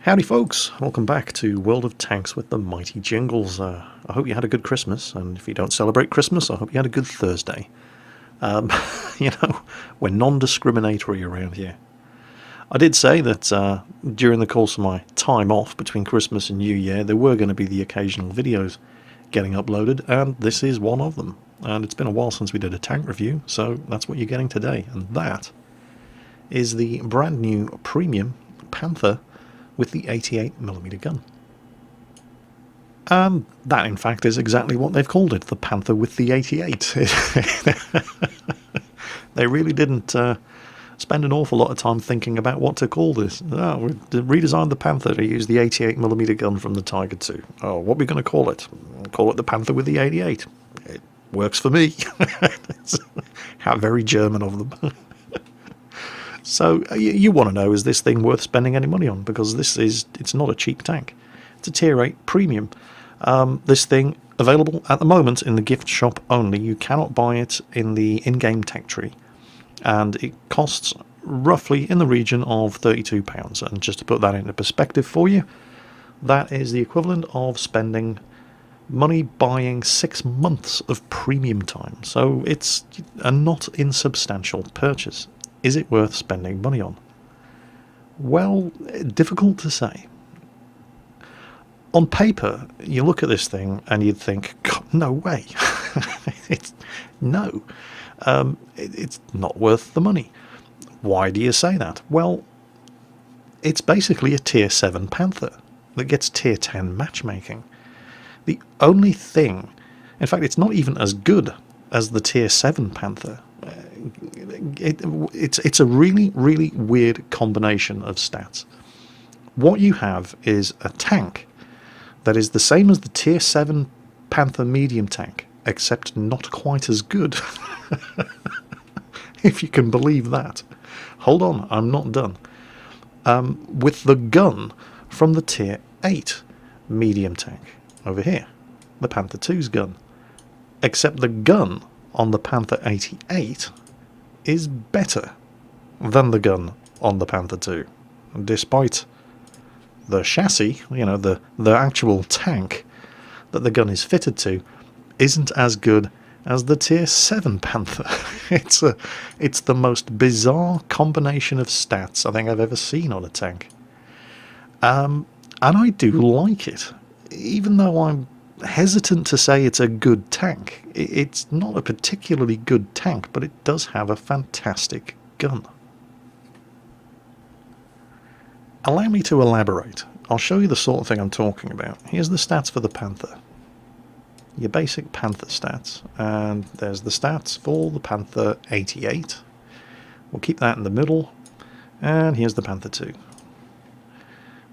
Howdy folks, welcome back to World of Tanks with the mighty jingles. I hope you had a good Christmas, and if you don't celebrate Christmas, I hope you had a good Thursday. You know, we're non-discriminatory around here. I did say that during the course of my time off between Christmas and New Year, there were going to be the occasional videos getting uploaded, and this is one of them. And it's been a while since we did a tank review, so that's what you're getting today. And that is the brand new premium Panther with the 88mm gun. And that, in fact, is exactly what they've called it, the Panther with the 88. They really didn't spend an awful lot of time thinking about what to call this. Oh, we redesigned the Panther to use the 88mm gun from the Tiger II. Oh, what are we going to call it? We'll call it the Panther with the 88. It works for me. How very German of them. So you want to know, is this thing worth spending any money on? Because it's not a cheap tank. It's a tier 8 premium. This thing available at the moment in the gift shop only. You cannot buy it in the in-game tech tree. And it costs roughly in the region of £32. And just to put that into perspective for you, that is the equivalent of spending money buying 6 months of premium time. So it's a not insubstantial purchase. Is it worth spending money on? Well, difficult to say. On paper, you look at this thing and you'd think, no way. It's not worth the money. Why do you say that? Well, it's basically a tier 7 Panther that gets tier 10 matchmaking. The only thing, in fact, it's not even as good as the tier 7 Panther. It's a really, really weird combination of stats. What you have is a tank that is the same as the tier 7 Panther medium tank, except not quite as good. If you can believe that. Hold on, I'm not done. With the gun from the tier 8 medium tank over here, the Panther 2's gun, except the gun on the Panther 88 is better than the gun on the Panther 2, despite the chassis, you know, the actual tank that the gun is fitted to, isn't as good as the tier 7 Panther. It's the most bizarre combination of stats I think I've ever seen on a tank. And I do like it, even though I'm hesitant to say it's a good tank. It's not a particularly good tank, but it does have a fantastic gun. Allow me to elaborate. I'll show you the sort of thing I'm talking about. Here's the stats for the Panther. Your basic Panther stats. And there's the stats for the Panther 88. We'll keep that in the middle. And here's the Panther 2.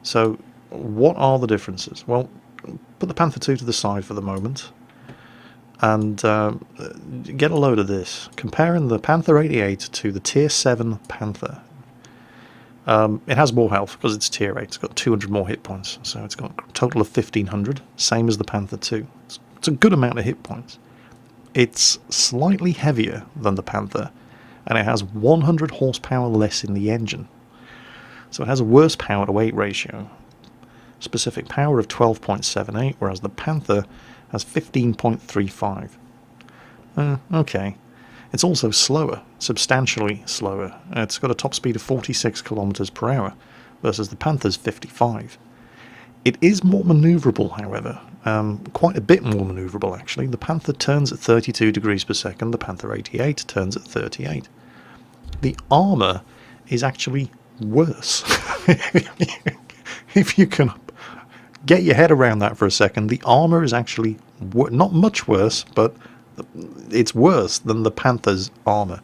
So, what are the differences? Well, put the Panther 2 to the side for the moment and get a load of this. Comparing the Panther 88 to the tier 7 Panther. It has more health because it's tier 8. It's got 200 more hit points, so it's got a total of 1500, same as the Panther 2. It's a good amount of hit points. It's slightly heavier than the Panther, and it has 100 horsepower less in the engine. So it has a worse power to weight ratio. Specific power of 12.78, whereas the Panther has 15.35. Okay. It's also slower, substantially slower. It's got a top speed of 46 kilometers per hour, versus the Panther's 55. It is more manoeuvrable, however. Quite a bit more manoeuvrable, actually. The Panther turns at 32 degrees per second, the Panther 88 turns at 38. The armour is actually worse. If you can get your head around that for a second, the armour is actually not much worse, but it's worse than the Panther's armour.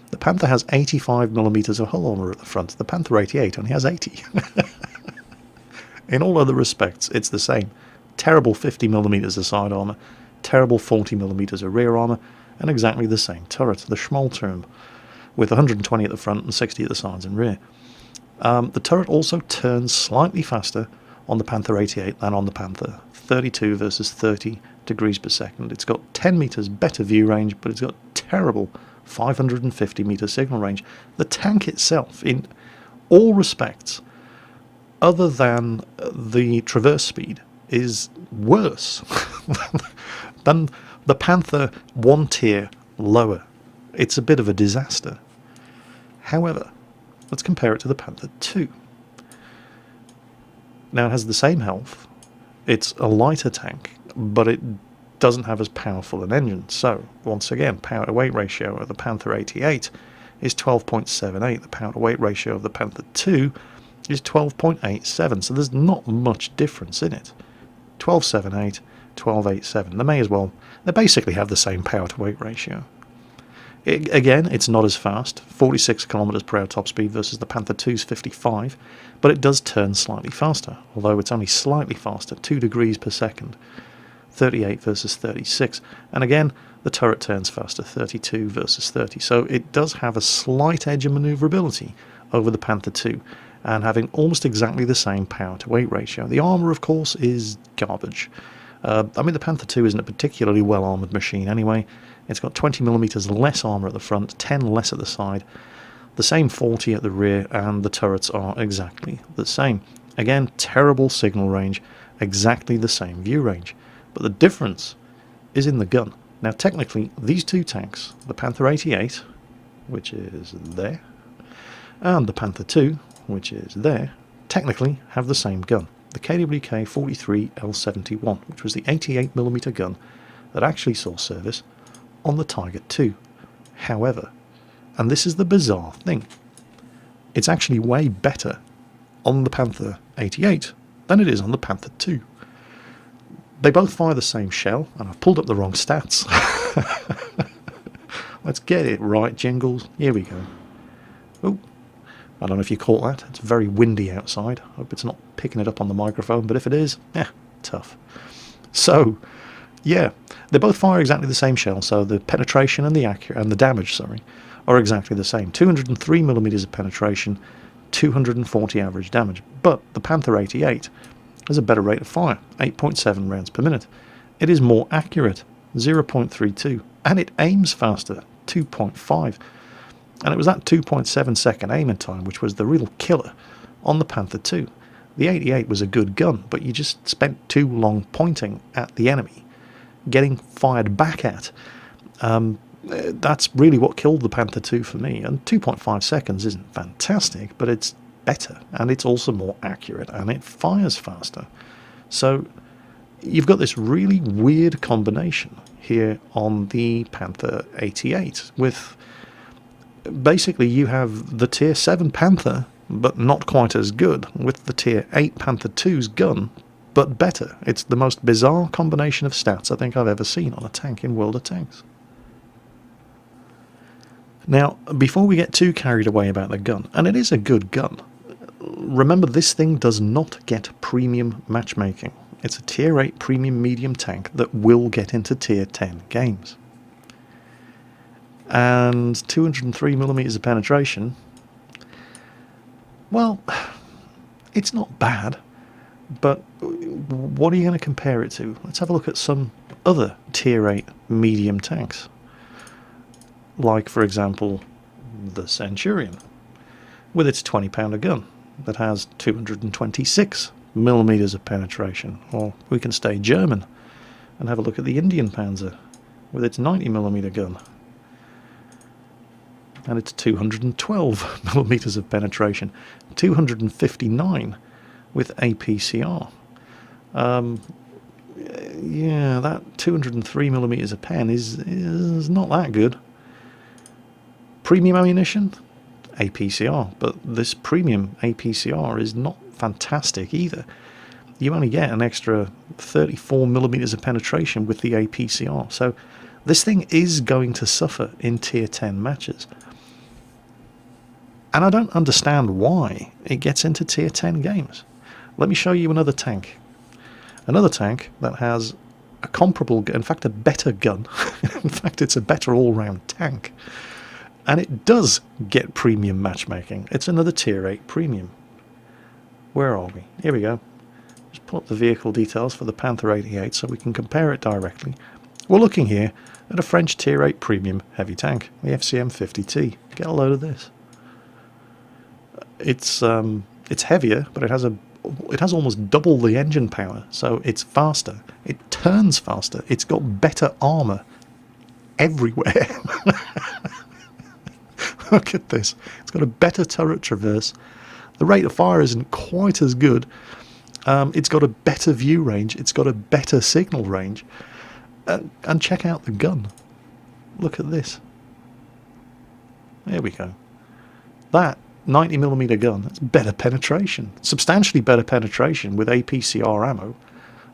The Panther has 85mm of hull armour at the front. The Panther 88 only has 80. In all other respects, it's the same. Terrible 50mm of side armour, terrible 40mm of rear armour, and exactly the same turret, the Schmalturm, with 120 at the front and 60 at the sides and rear. The turret also turns slightly faster on the Panther 88 than on the Panther, 32 versus 30 degrees per second. It's got 10 meters better view range, but it's got terrible 550 meter signal range. The tank itself, in all respects, other than the traverse speed, is worse than the Panther one tier lower. It's a bit of a disaster. However, let's compare it to the Panther 2. Now it has the same health, it's a lighter tank, but it doesn't have as powerful an engine. So, once again, power to weight ratio of the Panther 88 is 12.78. The power to weight ratio of the Panther 2 is 12.87. So there's not much difference in it. 12.78, 12.87. They basically have the same power to weight ratio. Again, it's not as fast, 46 kilometers per hour top speed versus the Panther 2's 55, but it does turn slightly faster, although it's only slightly faster, 2 degrees per second, 38 versus 36. And again, the turret turns faster, 32 versus 30. So it does have a slight edge of maneuverability over the Panther 2, and having almost exactly the same power to weight ratio. The armor, of course, is garbage. The Panther 2 isn't a particularly well-armoured machine anyway. It's got 20mm less armour at the front, 10 less at the side, the same 40 at the rear, and the turrets are exactly the same. Again, terrible signal range, exactly the same view range. But the difference is in the gun. Now technically, these two tanks, the Panther 88, which is there, and the Panther 2, which is there, technically have the same gun. The KWK 43L71, which was the 88mm gun that actually saw service on the Tiger II. However, and this is the bizarre thing, it's actually way better on the Panther 88 than it is on the Panther 2. They both fire the same shell, and I've pulled up the wrong stats. Let's get it right, Jingles. Here we go. Oh, I don't know if you caught that. It's very windy outside. I hope it's not picking it up on the microphone, but if it is, tough. So, yeah, they both fire exactly the same shell, so the penetration and the damage, are exactly the same. 203mm of penetration, 240 average damage. But the Panther 88 has a better rate of fire, 8.7 rounds per minute. It is more accurate, 0.32, and it aims faster, 2.5. And it was that 2.7 second aiming time which was the real killer on the Panther 2. The 88 was a good gun, but you just spent too long pointing at the enemy, getting fired back at. That's really what killed the Panther 2 for me. And 2.5 seconds isn't fantastic, but it's better, and it's also more accurate, and it fires faster. So you've got this really weird combination here on the Panther 88 with... Basically, you have the Tier 7 Panther, but not quite as good, with the Tier 8 Panther 2's gun, but better. It's the most bizarre combination of stats I think I've ever seen on a tank in World of Tanks. Now, before we get too carried away about the gun, and it is a good gun, remember this thing does not get premium matchmaking. It's a Tier 8 premium medium tank that will get into Tier 10 games. And 203mm of penetration, well, it's not bad, but what are you going to compare it to? Let's have a look at some other Tier 8 medium tanks, like, for example, the Centurion, with its 20-pounder gun that has 226mm of penetration. Or we can stay German and have a look at the Indian Panzer with its 90mm gun, and it's 212mm of penetration, 259 with APCR. Yeah, that 203mm of pen is not that good. Premium ammunition, APCR, but this premium APCR is not fantastic either. You only get an extra 34mm of penetration with the APCR, so this thing is going to suffer in Tier 10 matches. And I don't understand why it gets into Tier 10 games. Let me show you another tank. Another tank that has a comparable, in fact a better gun. In fact, it's a better all-round tank. And it does get premium matchmaking. It's another Tier 8 premium. Where are we? Here we go. Just pull up the vehicle details for the Panther 88 so we can compare it directly. We're looking here at a French Tier 8 premium heavy tank, the FCM50T. Get a load of this. It's heavier, but it has a it has almost double the engine power, so it's faster. It turns faster. It's got better armour everywhere. Look at this. It's got a better turret traverse. The rate of fire isn't quite as good. It's got a better view range. It's got a better signal range. And check out the gun. Look at this. There we go. That 90mm gun, that's better penetration. Substantially better penetration with APCR ammo.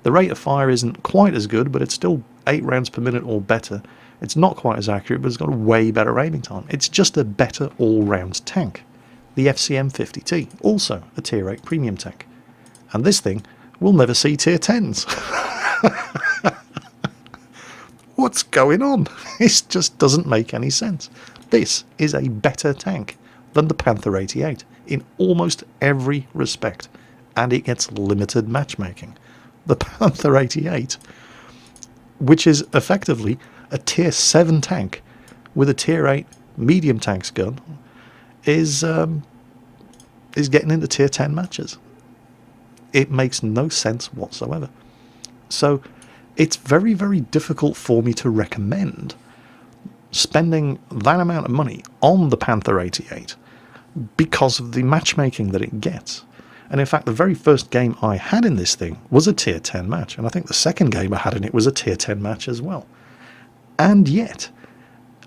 The rate of fire isn't quite as good, but it's still 8 rounds per minute or better. It's not quite as accurate, but it's got a way better aiming time. It's just a better all-round tank. The FCM-50T, also a Tier 8 premium tank. And this thing will never see Tier 10s. What's going on? This just doesn't make any sense. This is a better tank than the Panther 88 in almost every respect, and it gets limited matchmaking. The Panther 88, which is effectively a Tier 7 tank with a Tier 8 medium tanks gun, is getting into Tier 10 matches. It makes no sense whatsoever. So it's very, very difficult for me to recommend spending that amount of money on the Panther 88 because of the matchmaking that it gets. And in fact, the very first game I had in this thing was a Tier 10 match, and I think the second game I had in it was a Tier 10 match as well. And yet,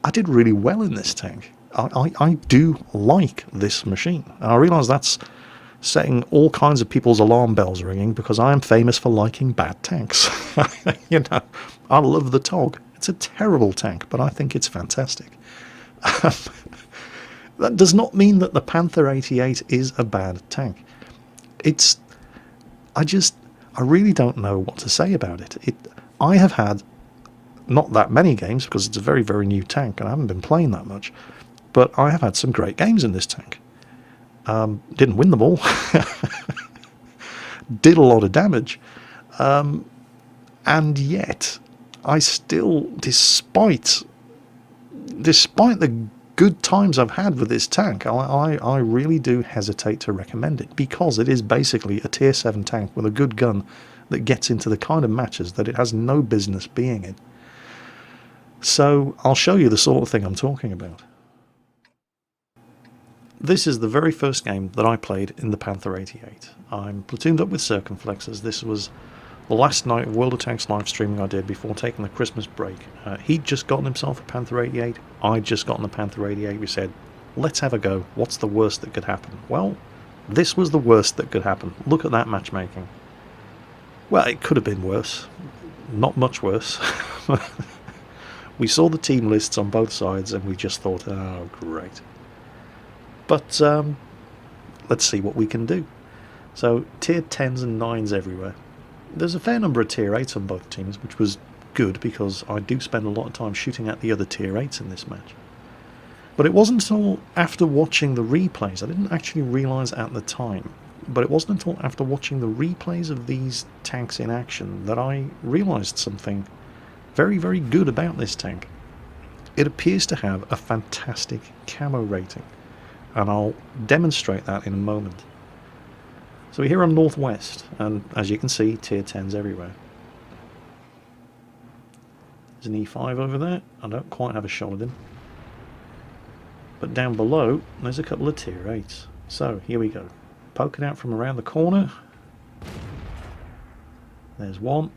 I did really well in this tank. I do like this machine, and I realise that's setting all kinds of people's alarm bells ringing because I am famous for liking bad tanks. You know, I love the TOG. It's a terrible tank, but I think it's fantastic. That does not mean that the Panther 88 is a bad tank. I really don't know what to say about it. I have had not that many games because it's a very, very new tank and I haven't been playing that much, but I have had some great games in this tank. Didn't win them all. Did a lot of damage. And yet, I still, despite the good times I've had with this tank, I really do hesitate to recommend it because it is basically a Tier 7 tank with a good gun that gets into the kind of matches that it has no business being in. So I'll show you the sort of thing I'm talking about. This is the very first game that I played in the Panther 88. I'm platooned up with Circumflexes. This was the last night of World of Tanks live streaming I did before taking the Christmas break. He'd just gotten himself a Panther 88. I'd just gotten the Panther 88. We said, let's have a go. What's the worst that could happen? Well, this was the worst that could happen. Look at that matchmaking. Well, it could have been worse. Not much worse. We saw the team lists on both sides and we just thought, oh, great. But let's see what we can do. So Tier 10s and 9s everywhere. There's a fair number of Tier 8s on both teams, which was good because I do spend a lot of time shooting at the other Tier 8s in this match. But it wasn't until after watching the replays, I didn't actually realise at the time, but it wasn't until after watching the replays of these tanks in action that I realised something very, very good about this tank. It appears to have a fantastic camo rating, and I'll demonstrate that in a moment. So we're here on Northwest, and as you can see, Tier 10s everywhere. There's an E5 over there. I don't quite have a shot at him. But down below, there's a couple of Tier 8s. So here we go. Poking out from around the corner. There's one.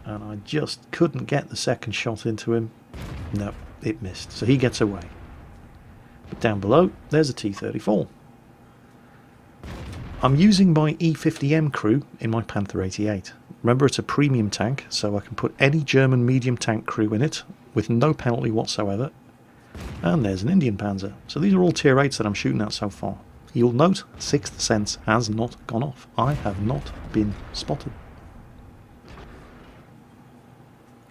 And I just couldn't get the second shot into him. No, it missed. So he gets away. But down below, there's a T-34. I'm using my E50M crew in my Panther 88. Remember, it's a premium tank, so I can put any German medium tank crew in it with no penalty whatsoever. And there's an Indian Panzer. So these are all Tier 8s that I'm shooting at so far. You'll note, Sixth Sense has not gone off. I have not been spotted.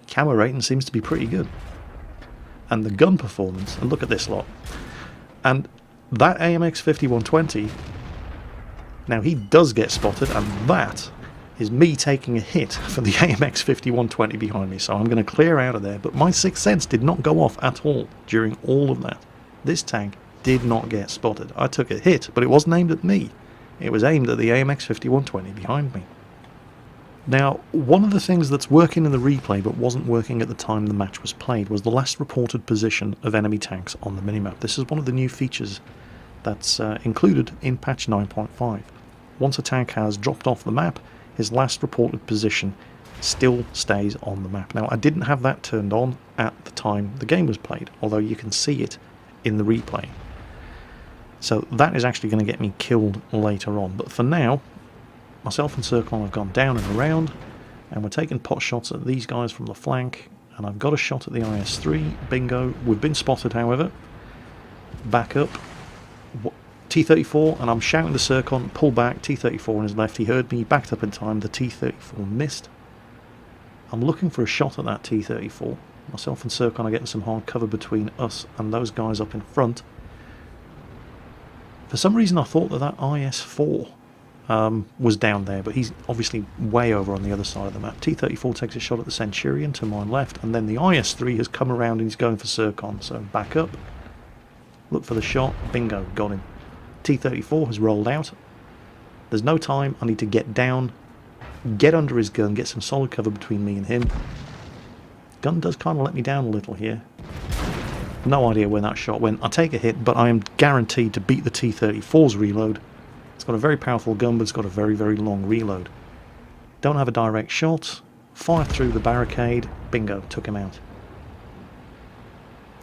Camo rating seems to be pretty good. And the gun performance, and look at this lot. And that AMX 5120, now he does get spotted, and that is me taking a hit for the AMX 5120 behind me, so I'm going to clear out of there. But my Sixth Sense did not go off at all during all of that. This tank did not get spotted. I took a hit, but it wasn't aimed at me. It was aimed at the AMX 5120 behind me. Now, one of the things that's working in the replay but wasn't working at the time the match was played was the last reported position of enemy tanks on the minimap. This is one of the new features that's included in patch 9.5. Once a tank has dropped off the map, his last reported position still stays on the map. Now, I didn't have that turned on at the time the game was played, although you can see it in the replay. So that is actually going to get me killed later on. But for now, myself and Circon have gone down and around, and we're taking pot shots at these guys from the flank, and I've got a shot at the IS-3. Bingo. We've been spotted, however. Back up. T-34, and I'm shouting to Circon, pull back. T-34 on his left. He heard me, he backed up in time. The T-34 missed. I'm looking for a shot at that T-34. Myself and Circon are getting some hard cover between us and those guys up in front. For some reason I thought that IS-4 was down there, but he's obviously way over on the other side of the map. T-34 takes a shot at the Centurion to my left, and then the IS-3 has come around and he's going for Circon, so back up. Look for the shot. Bingo, got him. T-34 has rolled out. There's no time. I need to get down, get under his gun, get some solid cover between me and him. Gun does kind of let me down a little here. No idea where that shot went. I take a hit, but I am guaranteed to beat the T-34's reload. It's got a very powerful gun, but it's got a very, very long reload. Don't have a direct shot. Fire through the barricade. Bingo, took him out.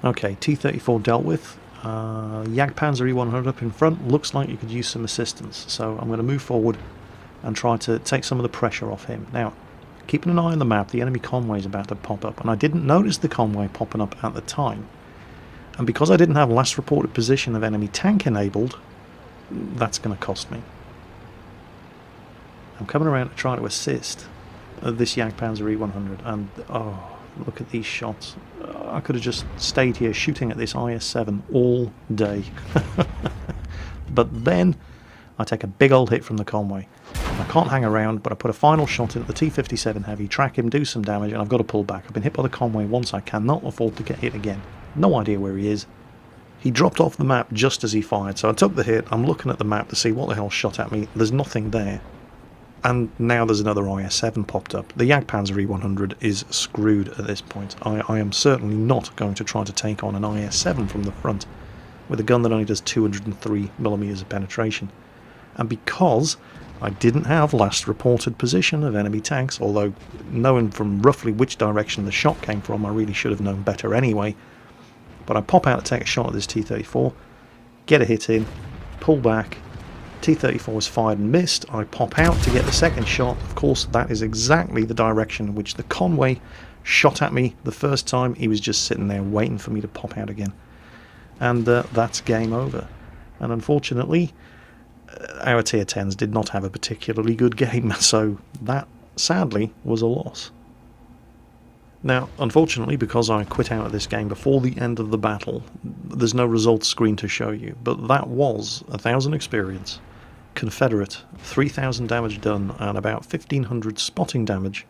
Okay, T-34 dealt with. Jagdpanzer E100 up in front. Looks like you could use some assistance. So I'm going to move forward and try to take some of the pressure off him. Now, keeping an eye on the map, the enemy convoy is about to pop up, and I didn't notice the convoy popping up at the time. And because I didn't have last reported position of enemy tank enabled, that's going to cost me. I'm coming around to try to assist this Jagdpanzer E100, and oh, look at these shots. I could have just stayed here shooting at this IS-7 all day. But then I take a big old hit from the convoy. I can't hang around, but I put a final shot in at the T-57 Heavy, track him, do some damage, and I've got to pull back. I've been hit by the convoy once. I cannot afford to get hit again. No idea where he is. He dropped off the map just as he fired, so I took the hit. I'm looking at the map to see what the hell shot at me. There's nothing there. And now there's another IS-7 popped up. The Jagdpanzer E100 is screwed at this point. I am certainly not going to try to take on an IS-7 from the front with a gun that only does 203mm of penetration. And because I didn't have last reported position of enemy tanks, although knowing from roughly which direction the shot came from, I really should have known better anyway. But I pop out to take a shot at this T-34, get a hit in, pull back. T-34 is fired and missed. I pop out to get the second shot. Of course, that is exactly the direction in which the convoy shot at me the first time. He was just sitting there waiting for me to pop out again. And that's game over. And unfortunately, our tier 10s did not have a particularly good game, so that sadly was a loss. Now, unfortunately, because I quit out of this game before the end of the battle, there's no results screen to show you, but that was 1,000 experience, Confederate, 3,000 damage done, and about 1,500 spotting damage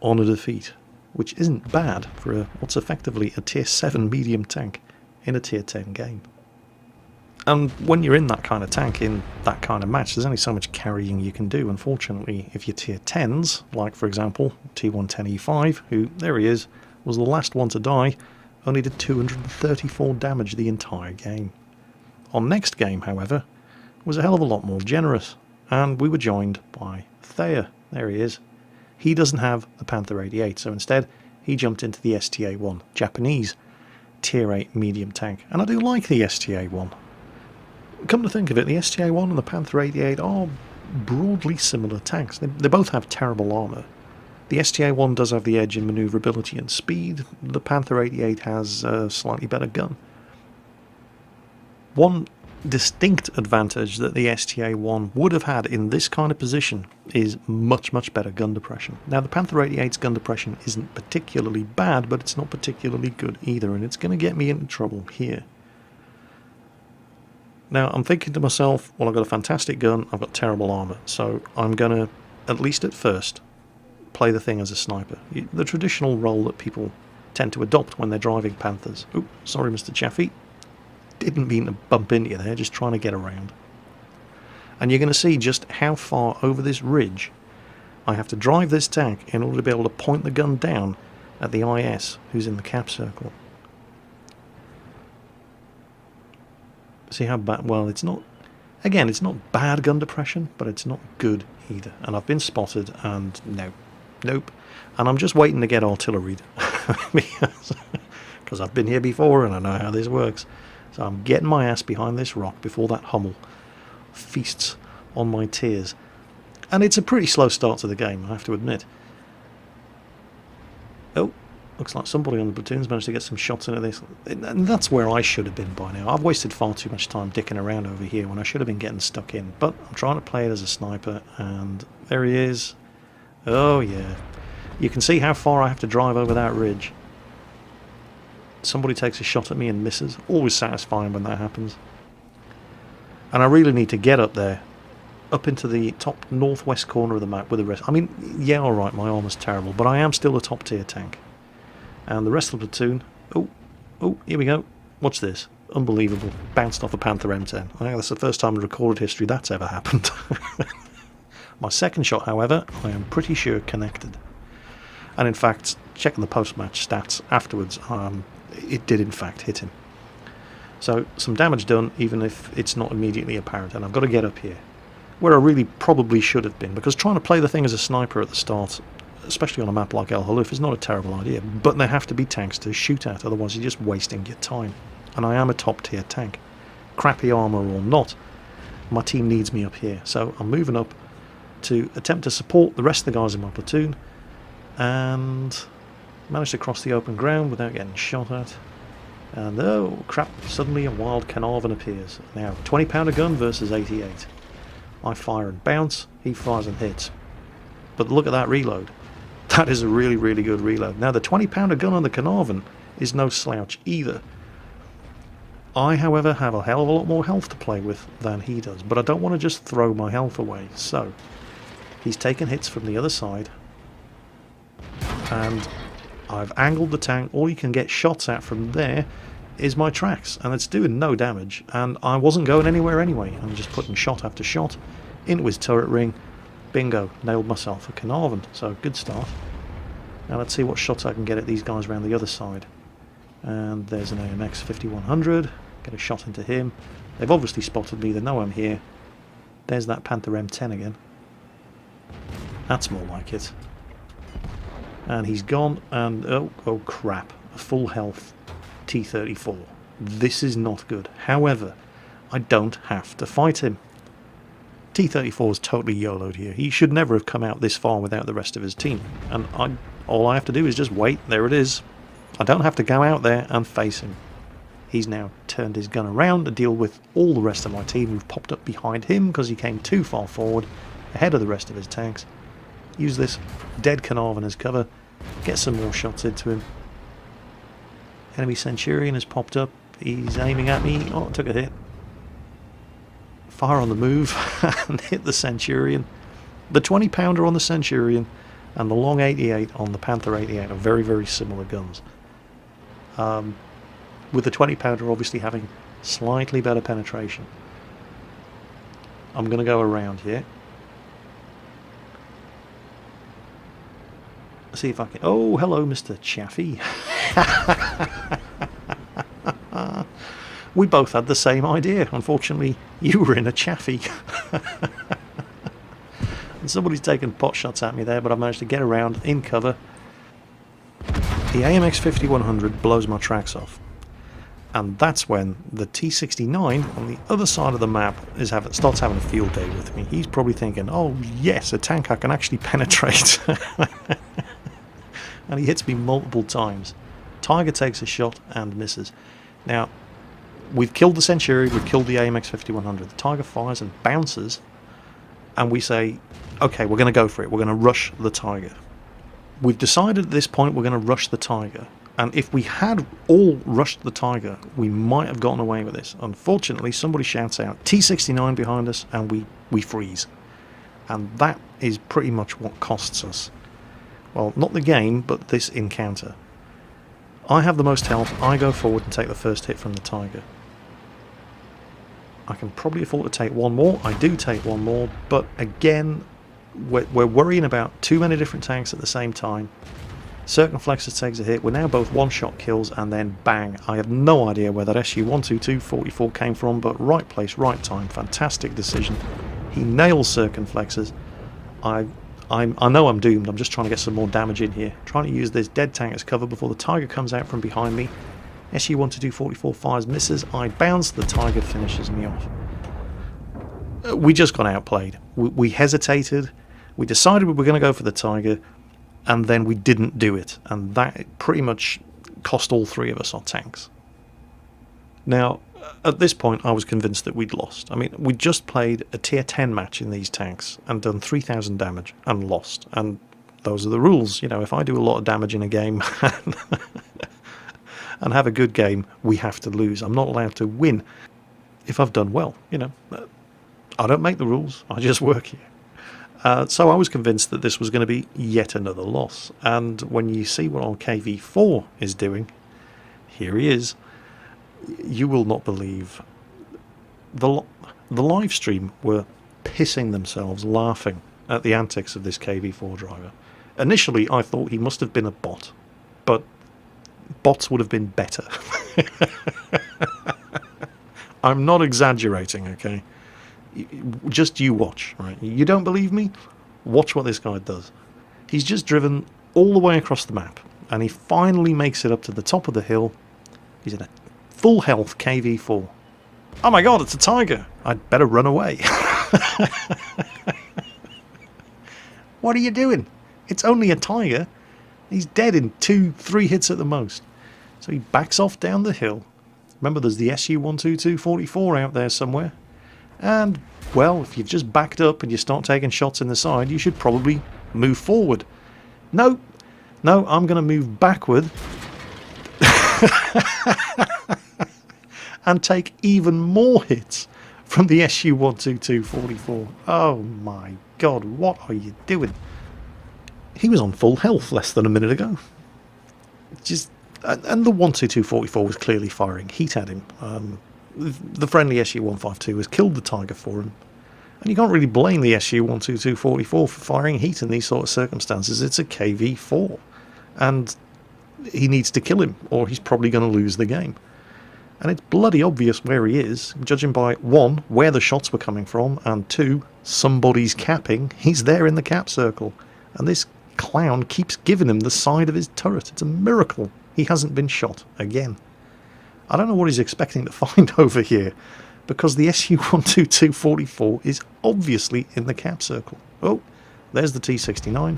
on a defeat, which isn't bad for what's effectively a tier 7 medium tank in a tier 10 game. And when you're in that kind of tank, in that kind of match, there's only so much carrying you can do. Unfortunately, if you're tier 10s, like for example T110E5, who, there he is, was the last one to die, only did 234 damage the entire game. Our next game, however, was a hell of a lot more generous, and we were joined by Thayer. There he is. He doesn't have the Panther 88, so instead he jumped into the STA-1, Japanese tier 8 medium tank, and I do like the STA-1. Come to think of it, the STA-1 and the Panther 88 are broadly similar tanks. They both have terrible armour. The STA-1 does have the edge in manoeuvrability and speed. The Panther 88 has a slightly better gun. One distinct advantage that the STA-1 would have had in this kind of position is much, much better gun depression. Now, the Panther 88's gun depression isn't particularly bad, but it's not particularly good either, and it's going to get me into trouble here. Now, I'm thinking to myself, well, I've got a fantastic gun, I've got terrible armour, so I'm going to, at least at first, play the thing as a sniper. The traditional role that people tend to adopt when they're driving Panthers. Oops, sorry, Mr. Chaffee. Didn't mean to bump into you there, just trying to get around. And you're going to see just how far over this ridge I have to drive this tank in order to be able to point the gun down at the IS who's in the cap circle. See how bad... Well, it's not... Again, it's not bad gun depression, but it's not good either. And I've been spotted, and nope. And I'm just waiting to get artilleried. Because I've been here before and I know how this works. So I'm getting my ass behind this rock before that Hummel feasts on my tears. And it's a pretty slow start to the game, I have to admit. Oh, looks like somebody on the platoon's managed to get some shots into this. And that's where I should have been by now. I've wasted far too much time dicking around over here when I should have been getting stuck in. But I'm trying to play it as a sniper, and there he is. Oh yeah. You can see how far I have to drive over that ridge. Somebody takes a shot at me and misses. Always satisfying when that happens. And I really need to get up there. Up into the top northwest corner of the map with the rest. I mean, yeah, alright, my armor's terrible, but I am still a top tier tank. And the rest of the platoon... Oh, here we go. Watch this. Unbelievable. Bounced off a Panther M10. I think that's the first time in recorded history that's ever happened. My second shot, however, I am pretty sure connected. And in fact, checking the post-match stats afterwards, it did in fact hit him. So, some damage done, even if it's not immediately apparent. And I've got to get up here, where I really probably should have been, because trying to play the thing as a sniper at the start, especially on a map like El Haluf, is not a terrible idea, but there have to be tanks to shoot at, otherwise you're just wasting your time. And I am a top tier tank. Crappy armour or not, my team needs me up here, so I'm moving up to attempt to support the rest of the guys in my platoon, and managed to cross the open ground without getting shot at. And oh crap, suddenly a wild Carnarvon appears. Now, 20 pounder gun versus 88. I fire and bounce, he fires and hits. But look at that reload. That is a really, really good reload. Now, the 20 pounder gun on the Carnarvon is no slouch either. I, however, have a hell of a lot more health to play with than he does, but I don't want to just throw my health away. So, he's taken hits from the other side, and I've angled the tank. All you can get shots at from there is my tracks, and it's doing no damage, and I wasn't going anywhere anyway. I'm just putting shot after shot into his turret ring. Bingo, nailed myself a Carnarvon, so good start. Now let's see what shots I can get at these guys around the other side. And there's an AMX 5100, get a shot into him. They've obviously spotted me, they know I'm here. There's that Panther M10 again. That's more like it. And he's gone, and oh crap, a full health T-34. This is not good. However, I don't have to fight him. T-34 is totally YOLO'd here. He should never have come out this far without the rest of his team. And all I have to do is just wait. There it is. I don't have to go out there and face him. He's now turned his gun around to deal with all the rest of my team who've popped up behind him because he came too far forward, ahead of the rest of his tanks. Use this dead Carnarvon as cover. Get some more shots into him. Enemy Centurion has popped up. He's aiming at me. Oh, took a hit. Fire on the move and hit the Centurion. The 20 pounder on the Centurion and the long 88 on the Panther 88 are very, very similar guns. With the 20 pounder obviously having slightly better penetration. I'm going to go around here. See if I can... Oh, hello, Mr. Chaffee. We both had the same idea. Unfortunately, you were in a Chaffee. And somebody's taken pot shots at me there, but I've managed to get around in cover. The AMX 5100 blows my tracks off. And that's when the T69 on the other side of the map starts having a field day with me. He's probably thinking, oh yes, a tank I can actually penetrate. And he hits me multiple times. Tiger takes a shot and misses. Now, we've killed the Centurion, we've killed the AMX 5100. The Tiger fires and bounces, and we say, okay, we're going to go for it. We're going to rush the Tiger. We've decided at this point we're going to rush the Tiger. And if we had all rushed the Tiger, we might have gotten away with this. Unfortunately, somebody shouts out, T69 behind us, and we freeze. And that is pretty much what costs us. Well, not the game, but this encounter. I have the most health, I go forward and take the first hit from the Tiger. I can probably afford to take one more. I do take one more, but again, we're worrying about too many different tanks at the same time. Circumflexus takes a hit. We're now both one-shot kills, and then bang. I have no idea where that SU-122-44 came from, but right place, right time. Fantastic decision. He nails Circumflexus. I know I'm doomed. I'm just trying to get some more damage in here. Trying to use this dead tank as cover before the Tiger comes out from behind me. SU-122-44 fires, misses. I bounce. The Tiger finishes me off. We just got outplayed. We hesitated. We decided we were going to go for the Tiger, and then we didn't do it. And that pretty much cost all three of us our tanks. Now, at this point, I was convinced that we'd lost. I mean, we'd just played a tier 10 match in these tanks and done 3,000 damage and lost. And those are the rules. You know, if I do a lot of damage in a game and have a good game, we have to lose. I'm not allowed to win if I've done well. You know, I don't make the rules. I just work here. So I was convinced that this was going to be yet another loss. And when you see what our KV4 is doing, here he is. You will not believe the live stream were pissing themselves laughing at the antics of this KV4 driver. Initially, I thought he must have been a bot, but bots would have been better. I'm not exaggerating, okay? Just you watch, right? You don't believe me? Watch what this guy does. He's just driven all the way across the map, and he finally makes it up to the top of the hill. He's in a full health KV4. Oh my god, it's a Tiger! I'd better run away. What are you doing? It's only a Tiger. He's dead in 2-3 hits at the most. So he backs off down the hill. Remember, there's the SU-122-44 out there somewhere. And, well, if you've just backed up and you start taking shots in the side, you should probably move forward. No, I'm going to move backward and take even more hits from the SU-122-44. Oh my god, what are you doing? He was on full health less than a minute ago. And the 122-44 was clearly firing heat at him. The friendly SU-152 has killed the Tiger for him. And you can't really blame the SU-122-44 for firing heat in these sort of circumstances. It's a KV4. And he needs to kill him, or he's probably going to lose the game. And it's bloody obvious where he is, judging by 1, where the shots were coming from, and 2, somebody's capping. He's there in the cap circle. And this clown keeps giving him the side of his turret. It's a miracle he hasn't been shot again. I don't know what he's expecting to find over here, because the SU-122-44 is obviously in the cap circle. Oh, there's the T-69.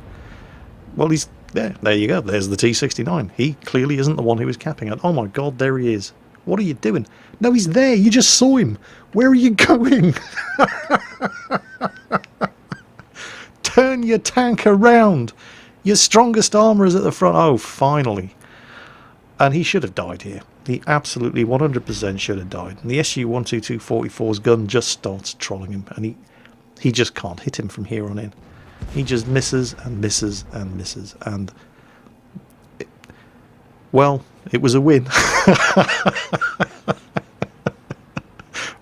Well, he's there. There you go. There's the T-69. He clearly isn't the one he was capping at. Oh my god, there he is. What are you doing? No, he's there. You just saw him. Where are you going? Turn your tank around. Your strongest armour is at the front. Oh, finally. And he should have died here. He absolutely 100% should have died. And the SU-122-44's gun just starts trolling him. And he just can't hit him from here on in. He just misses and misses and misses. And, well, it was a win.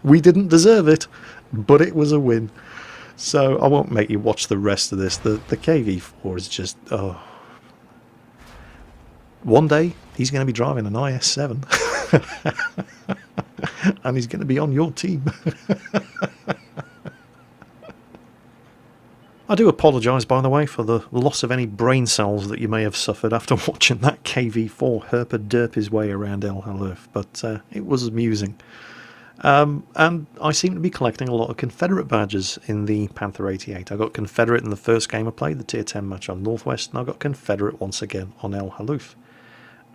We didn't deserve it, but it was a win. So I won't make you watch the rest of this. The KV4 is just, oh. One day, he's going to be driving an IS-7. And he's going to be on your team. I do apologise, by the way, for the loss of any brain cells that you may have suffered after watching that KV4 herpa-derp his way around El Halef, but it was amusing. And I seem to be collecting a lot of Confederate badges in the Panther 88. I got Confederate in the first game I played, the Tier 10 match on Northwest, and I got Confederate once again on El Halef.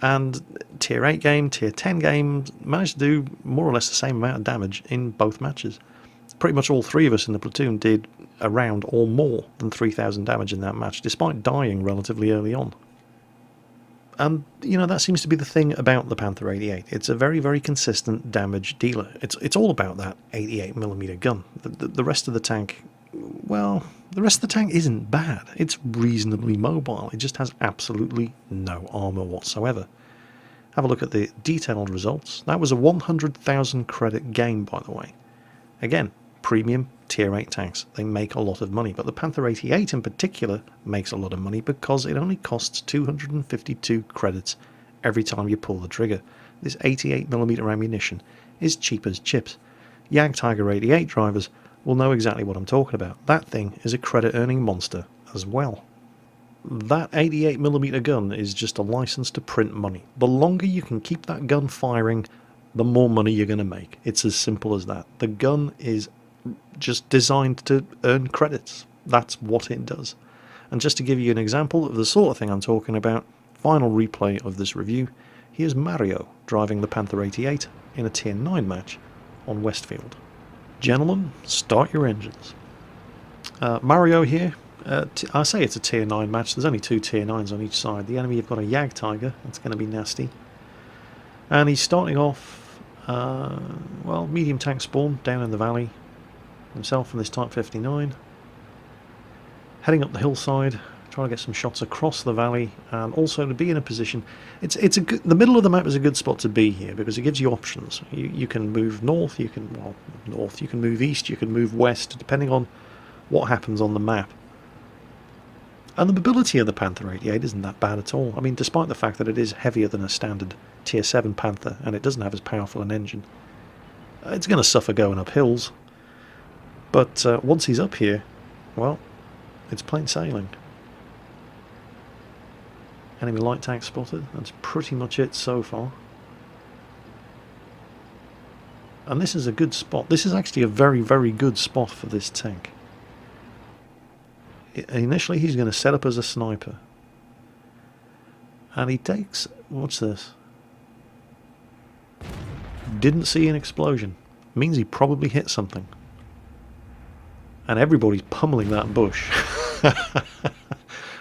And Tier 8 game, Tier 10 game, managed to do more or less the same amount of damage in both matches. Pretty much all three of us in the platoon did around or more than 3,000 damage in that match, despite dying relatively early on. And, you know, that seems to be the thing about the Panther 88. It's a very, very consistent damage dealer. It's all about that 88mm gun. The rest of the tank, well, the rest of the tank isn't bad. It's reasonably mobile. It just has absolutely no armour whatsoever. Have a look at the detailed results. That was a 100,000 credit game, by the way. Again, premium tier 8 tanks. They make a lot of money, but the Panther 88 in particular makes a lot of money because it only costs 252 credits every time you pull the trigger. This 88mm ammunition is cheap as chips. Jagdtiger 88 drivers will know exactly what I'm talking about. That thing is a credit earning monster as well. That 88mm gun is just a license to print money. The longer you can keep that gun firing, the more money you're going to make. It's as simple as that. The gun is just designed to earn credits. That's what it does. And just to give you an example of the sort of thing I'm talking about, final replay of this review, here's Mario driving the Panther 88 in a tier 9 match on Westfield. Gentlemen, start your engines. Mario here, I say it's a tier 9 match, there's only 2 tier 9s on each side. The enemy have got a Jagdtiger, that's going to be nasty. And he's starting off, well, medium tank spawn down in the valley, himself and this Type 59. Heading up the hillside, trying to get some shots across the valley, and also to be in a position. It's a good, the middle of the map is a good spot to be here because it gives you options. You can move north, you can move east, you can move west, depending on what happens on the map. And the mobility of the Panther 88 isn't that bad at all. I mean, despite the fact that it is heavier than a standard tier 7 Panther and it doesn't have as powerful an engine, it's going to suffer going up hills. But once he's up here, well, it's plain sailing. Enemy light tank spotted. That's pretty much it so far. And this is a good spot. This is actually a very, very good spot for this tank. Initially he's going to set up as a sniper. And he takes... what's this? Didn't see an explosion. Means he probably hit something. And everybody's pummeling that bush.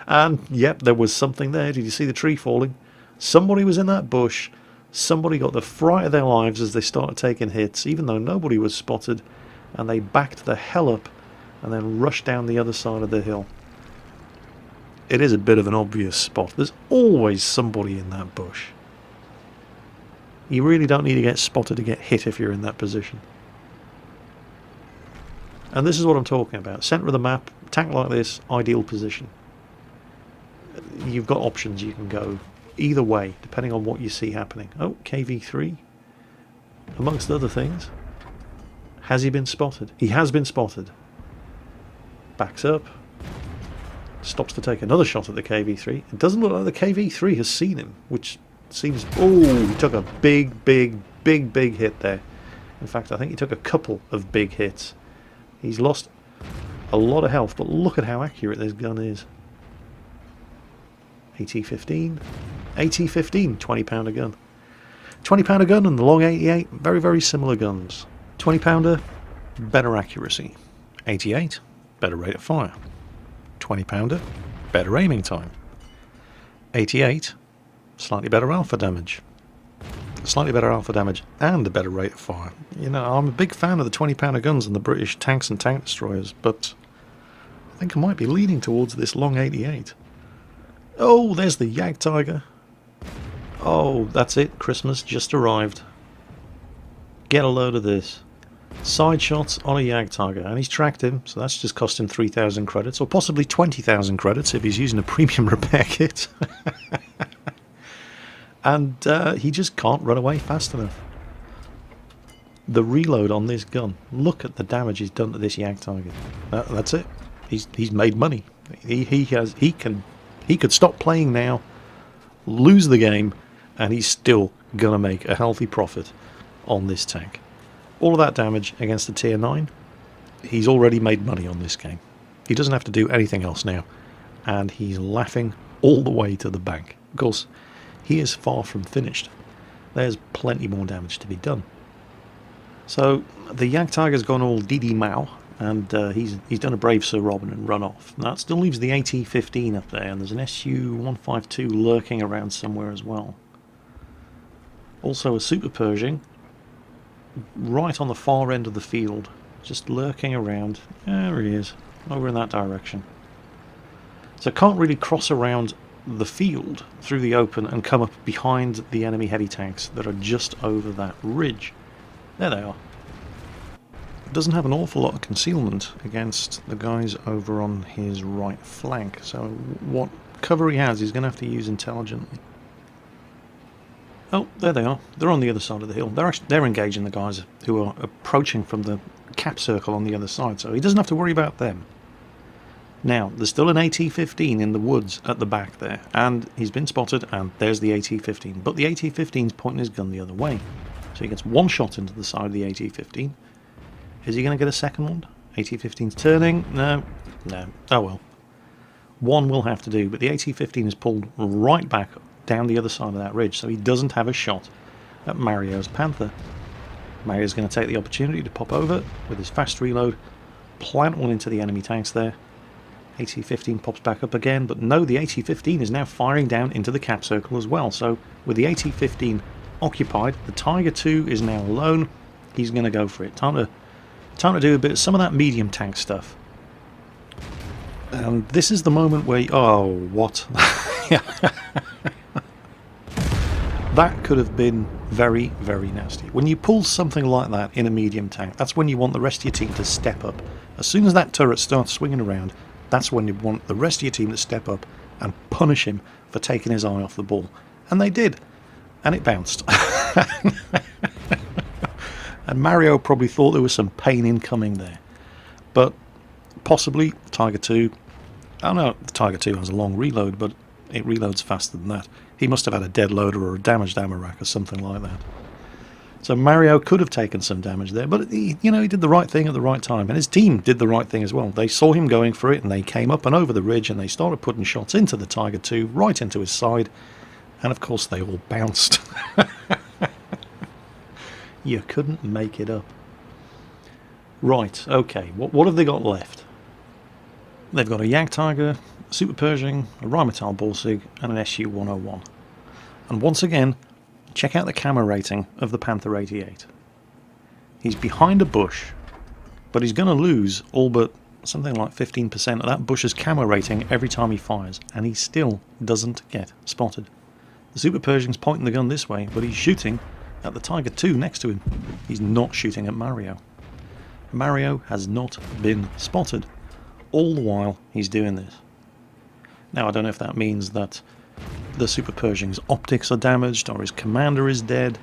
And, yep, there was something there. Did you see the tree falling? Somebody was in that bush. Somebody got the fright of their lives as they started taking hits, even though nobody was spotted. And they backed the hell up and then rushed down the other side of the hill. It is a bit of an obvious spot. There's always somebody in that bush. You really don't need to get spotted to get hit if you're in that position. And this is what I'm talking about. Centre of the map, tank like this, ideal position. You've got options, you can go either way, depending on what you see happening. Oh, KV3, amongst other things. Has he been spotted? He has been spotted. Backs up. Stops to take another shot at the KV3. It doesn't look like the KV3 has seen him, which seems... oh, he took a big hit there. In fact, I think he took a couple of big hits. He's lost a lot of health, but look at how accurate this gun is. AT-15. AT-15, £20 gun. £20 gun and the long 88, very, very similar guns. 20-pounder, better accuracy. 88, better rate of fire. 20-pounder, better aiming time. 88, slightly better alpha damage. Slightly better alpha damage and a better rate of fire. You know, I'm a big fan of the 20-pounder guns and the British tanks and tank destroyers, but I think I might be leaning towards this long 88. Oh, there's the Jagdtiger. Oh, that's it. Christmas just arrived. Get a load of this. Side shots on a Jagdtiger, and he's tracked him, so that's just cost him 3,000 credits, or possibly 20,000 credits if he's using a premium repair kit. And he just can't run away fast enough. The reload on this gun, look at the damage he's done to this Jagdtiger. That's it. He's made money. He could stop playing now, lose the game, and he's still gonna make a healthy profit on this tank. All of that damage against the tier 9, he's already made money on this game. He doesn't have to do anything else now, and he's laughing all the way to the bank. Of course, he is far from finished. There's plenty more damage to be done. So the Jagdtiger's gone all Didi Mao, and he's done a brave Sir Robin and run off. Now it still leaves the AT-15 up there, and there's an SU-152 lurking around somewhere as well. Also a Super Pershing, right on the far end of the field, just lurking around. There he is, over in that direction. So can't really cross around the field through the open and come up behind the enemy heavy tanks that are just over that ridge. There they are. doesn't have an awful lot of concealment against the guys over on his right flank, so what cover he has he's going to have to use intelligently. Oh, there they are. They're on the other side of the hill. They're engaging the guys who are approaching from the cap circle on the other side, so he doesn't have to worry about them. Now, there's still an AT-15 in the woods at the back there, and he's been spotted, and there's the AT-15. But the AT-15's pointing his gun the other way. So he gets one shot into the side of the AT-15. Is he going to get a second one? AT-15's turning. No. Oh well. One will have to do, but the AT-15 is pulled right back down the other side of that ridge, so he doesn't have a shot at Mario's Panther. Mario's going to take the opportunity to pop over with his fast reload, plant one into the enemy tanks there. AT-15 pops back up again, but no, the AT-15 is now firing down into the cap circle as well. So with the AT-15 occupied, the Tiger II is now alone. He's going to go for it. Time to do a bit of some of that medium tank stuff. And this is the moment where oh, what? That could have been very, very nasty. When you pull something like that in a medium tank, that's when you want the rest of your team to step up. As soon as that turret starts swinging around, that's when you want the rest of your team to step up and punish him for taking his eye off the ball. And they did. And it bounced. And Mario probably thought there was some pain incoming there. But possibly Tiger II... I know the Tiger II has a long reload, but it reloads faster than that. He must have had a dead loader or a damaged ammo rack or something like that. So Mario could have taken some damage there, but he did the right thing at the right time, and his team did the right thing as well. They saw him going for it, and they came up and over the ridge, and they started putting shots into the Tiger II, right into his side, and of course they all bounced. You couldn't make it up. Right, okay, what have they got left? They've got a Jagdtiger, a Super Pershing, a Rheinmetall Borsig, and an Su-101. And once again, check out the camera rating of the Panther 88. He's behind a bush, but he's going to lose all but something like 15% of that bush's camo rating every time he fires, and he still doesn't get spotted. The Super Pershing's pointing the gun this way, but he's shooting at the Tiger II next to him. He's not shooting at Mario. Mario has not been spotted. All the while he's doing this. Now I don't know if that means that the Super Pershing's optics are damaged or his commander is dead.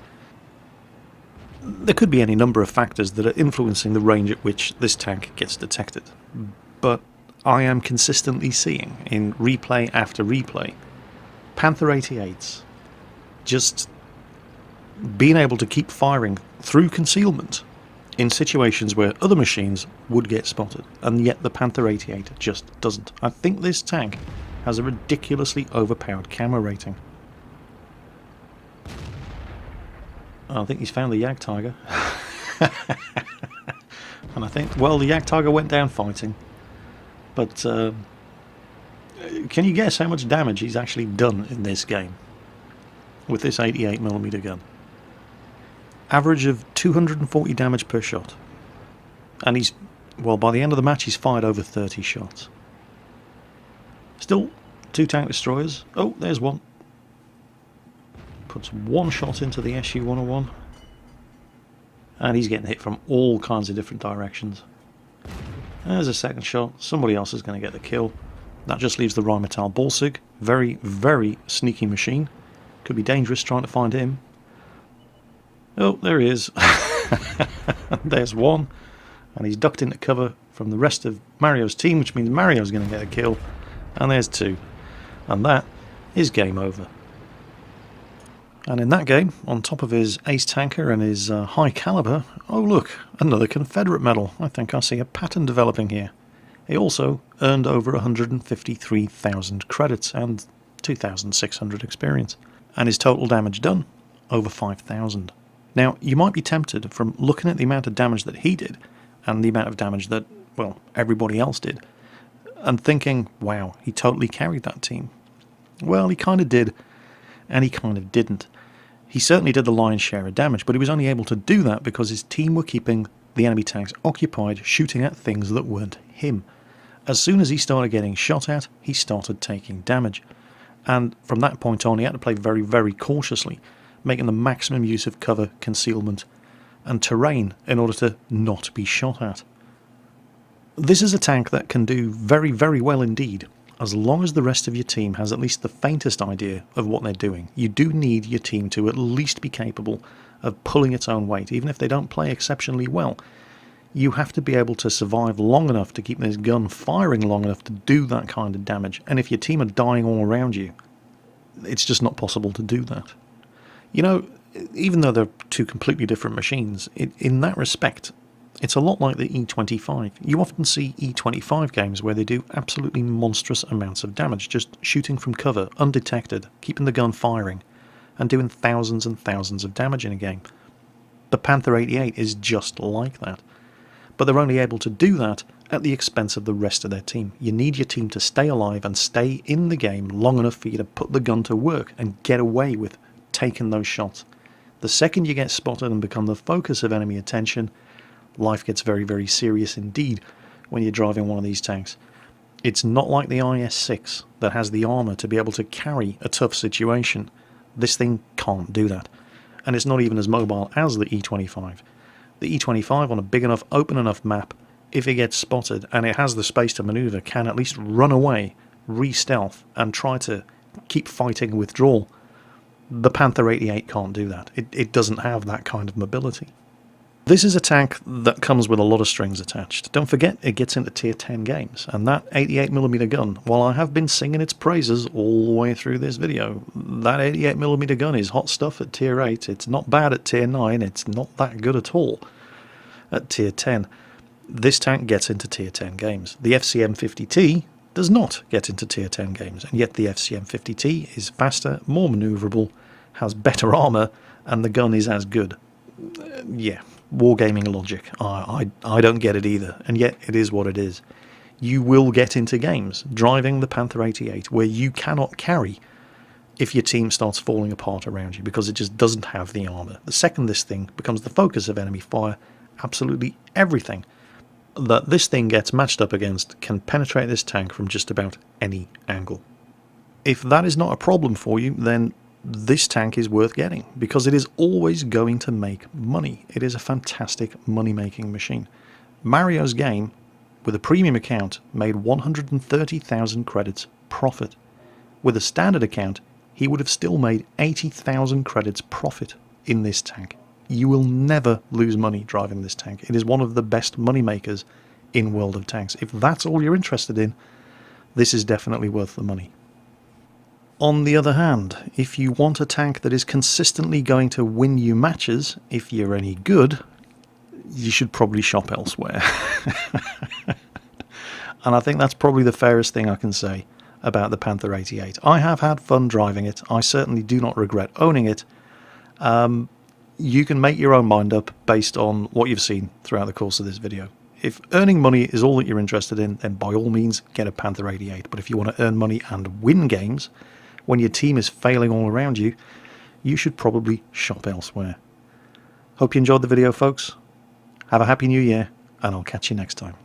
There could be any number of factors that are influencing the range at which this tank gets detected. But I am consistently seeing, in replay after replay, Panther 88s just being able to keep firing through concealment in situations where other machines would get spotted, and yet the Panther 88 just doesn't. I think this tank has a ridiculously overpowered camo rating. I think he's found the Jagdtiger. And I think, well, the Jagdtiger went down fighting. But can you guess how much damage he's actually done in this game with this 88mm gun? Average of 240 damage per shot. And he's, well, by the end of the match he's fired over 30 shots. Still, 2 tank destroyers. Oh, there's one. Puts one shot into the Su-101. And he's getting hit from all kinds of different directions. There's a second shot. Somebody else is going to get the kill. That just leaves the Rheinmetall Borsig. Very, very sneaky machine. Could be dangerous trying to find him. Oh, there he is. There's one. And he's ducked into cover from the rest of Mario's team, which means Mario's going to get a kill. And there's 2. And that is game over. And in that game, on top of his ace tanker and his high caliber, oh look, another Confederate medal. I think I see a pattern developing here. He also earned over 153,000 credits and 2,600 experience. And his total damage done, over 5,000. Now, you might be tempted from looking at the amount of damage that he did and the amount of damage that, well, everybody else did, and thinking, wow, he totally carried that team. Well, he kind of did, and he kind of didn't. He certainly did the lion's share of damage, but he was only able to do that because his team were keeping the enemy tanks occupied, shooting at things that weren't him. As soon as he started getting shot at, he started taking damage. And from that point on, he had to play very, very cautiously, making the maximum use of cover, concealment, and terrain in order to not be shot at. This is a tank that can do very, very well indeed, as long as the rest of your team has at least the faintest idea of what they're doing. You do need your team to at least be capable of pulling its own weight, even if they don't play exceptionally well. You have to be able to survive long enough to keep this gun firing long enough to do that kind of damage, and if your team are dying all around you, it's just not possible to do that. You know, even though they're two completely different machines, in that respect, it's a lot like the E25. You often see E25 games where they do absolutely monstrous amounts of damage, just shooting from cover, undetected, keeping the gun firing, and doing thousands and thousands of damage in a game. The Panther 88 is just like that. But they're only able to do that at the expense of the rest of their team. You need your team to stay alive and stay in the game long enough for you to put the gun to work and get away with taking those shots. The second you get spotted and become the focus of enemy attention, life gets very, very serious indeed when you're driving one of these tanks. It's not like the IS-6 that has the armour to be able to carry a tough situation. This thing can't do that. And it's not even as mobile as the E25. The E25 on a big enough, open enough map, if it gets spotted and it has the space to manoeuvre, can at least run away, re-stealth, and try to keep fighting withdrawal. The Panther 88 can't do that. It doesn't have that kind of mobility. This is a tank that comes with a lot of strings attached. Don't forget, it gets into tier 10 games, and that 88mm gun, while I have been singing its praises all the way through this video, that 88mm gun is hot stuff at tier 8, it's not bad at tier 9, it's not that good at all at tier 10. This tank gets into tier 10 games. The FCM50T does not get into tier 10 games, and yet the FCM50T is faster, more manoeuvrable, has better armour, and the gun is as good. Yeah. Wargaming logic. I don't get it either, and yet it is what it is. You will get into games driving the Panther 88 where you cannot carry if your team starts falling apart around you because it just doesn't have the armour. The second this thing becomes the focus of enemy fire, absolutely everything that this thing gets matched up against can penetrate this tank from just about any angle. If that is not a problem for you, then this tank is worth getting because it is always going to make money. It is a fantastic money-making machine. Mario's game, with a premium account, made 130,000 credits profit. With a standard account, he would have still made 80,000 credits profit in this tank. You will never lose money driving this tank. It is one of the best money makers in World of Tanks. If that's all you're interested in, this is definitely worth the money. On the other hand, if you want a tank that is consistently going to win you matches, if you're any good, you should probably shop elsewhere. And I think that's probably the fairest thing I can say about the Panther 88. I have had fun driving it. I certainly do not regret owning it. You can make your own mind up based on what you've seen throughout the course of this video. If earning money is all that you're interested in, then by all means get a Panther 88. But if you want to earn money and win games, when your team is failing all around you, you should probably shop elsewhere. Hope you enjoyed the video, folks. Have a happy new year, and I'll catch you next time.